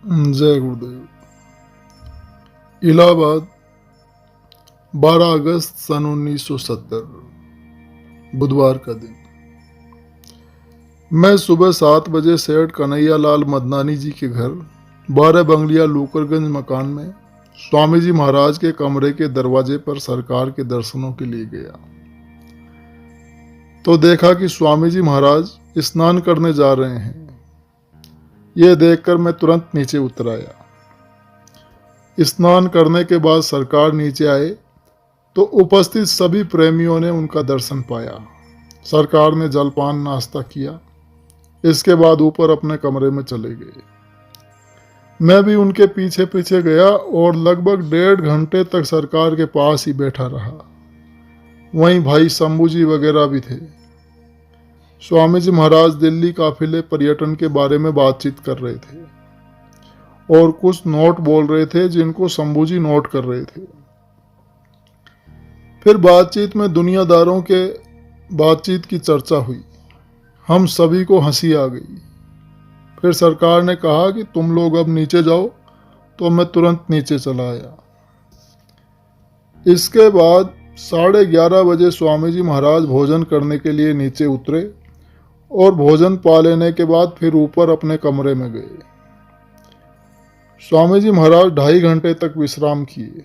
जय गुरुदेव। इलाहाबाद, 12 अगस्त सन 1970, बुधवार का दिन। मैं सुबह 7 बजे सेठ कन्हैया लाल मदनानी जी के घर 12 बंगलिया लूकरगंज मकान में स्वामी जी महाराज के कमरे के दरवाजे पर सरकार के दर्शनों के लिए गया तो देखा कि स्वामी जी महाराज स्नान करने जा रहे हैं। यह देखकर मैं तुरंत नीचे उतर आया। स्नान करने के बाद सरकार नीचे आए तो उपस्थित सभी प्रेमियों ने उनका दर्शन पाया। सरकार ने जलपान नाश्ता किया। इसके बाद ऊपर अपने कमरे में चले गए। मैं भी उनके पीछे पीछे गया और लगभग 1.5 घंटे तक सरकार के पास ही बैठा रहा। वहीं भाई शंभू जी वगैरह भी थे। स्वामी जी महाराज दिल्ली काफिले पर्यटन के बारे में बातचीत कर रहे थे और कुछ नोट बोल रहे थे जिनको शंभू जी नोट कर रहे थे। फिर बातचीत में दुनियादारों के बातचीत की चर्चा हुई। हम सभी को हंसी आ गई। फिर सरकार ने कहा कि तुम लोग अब नीचे जाओ, तो मैं तुरंत नीचे चला आया। इसके बाद 11:30 बजे स्वामी जी महाराज भोजन करने के लिए नीचे उतरे और भोजन पा लेने के बाद फिर ऊपर अपने कमरे में गए। स्वामी जी महाराज 2.5 घंटे तक विश्राम किए।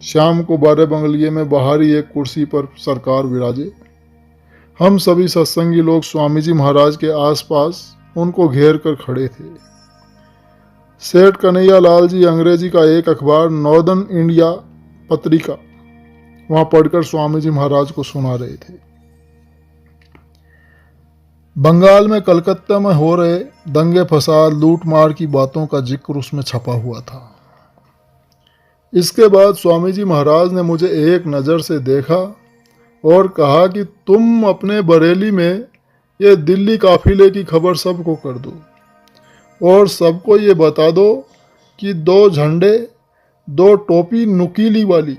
शाम को 12 बंगलिये में बाहरी एक कुर्सी पर सरकार विराजे। हम सभी सत्संगी लोग स्वामी जी महाराज के आसपास उनको घेर कर खड़े थे। सेठ कन्हैया लाल जी अंग्रेजी का एक अखबार नॉर्दर्न इंडिया पत्रिका वहां पढ़कर स्वामी जी महाराज को सुना रहे थे। बंगाल में कलकत्ता में हो रहे दंगे फसाद लूट मार की बातों का जिक्र उसमें छपा हुआ था। इसके बाद स्वामी जी महाराज ने मुझे एक नज़र से देखा और कहा कि तुम अपने बरेली में ये दिल्ली काफिले की खबर सबको कर दो और सबको ये बता दो कि 2 झंडे 2 टोपी नुकीली वाली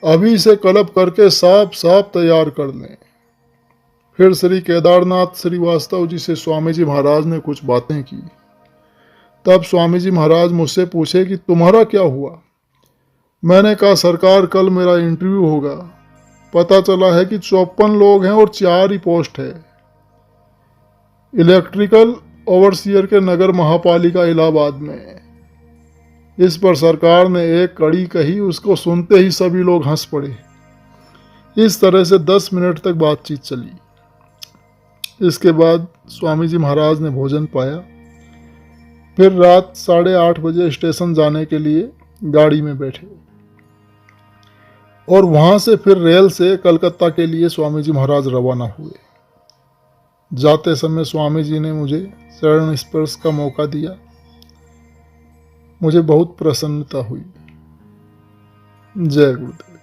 अभी से कलब करके साफ साफ तैयार कर लें। फिर श्री केदारनाथ श्रीवास्तव जी से स्वामी जी महाराज ने कुछ बातें की। तब स्वामी जी महाराज मुझसे पूछे कि तुम्हारा क्या हुआ। मैंने कहा सरकार कल मेरा इंटरव्यू होगा। पता चला है कि 54 लोग हैं और 4 ही पोस्ट है। इलेक्ट्रिकल ओवरसियर के नगर महापालिका इलाहाबाद में। इस पर सरकार ने एक कड़ी कही। उसको सुनते ही सभी लोग हंस पड़े। इस तरह से 10 मिनट तक बातचीत चली। इसके बाद स्वामी जी महाराज ने भोजन पाया। फिर रात 8:30 बजे स्टेशन जाने के लिए गाड़ी में बैठे और वहां से फिर रेल से कलकत्ता के लिए स्वामी जी महाराज रवाना हुए। जाते समय स्वामी जी ने मुझे चरण स्पर्श का मौका दिया। मुझे बहुत प्रसन्नता हुई। जय गुरुदेव।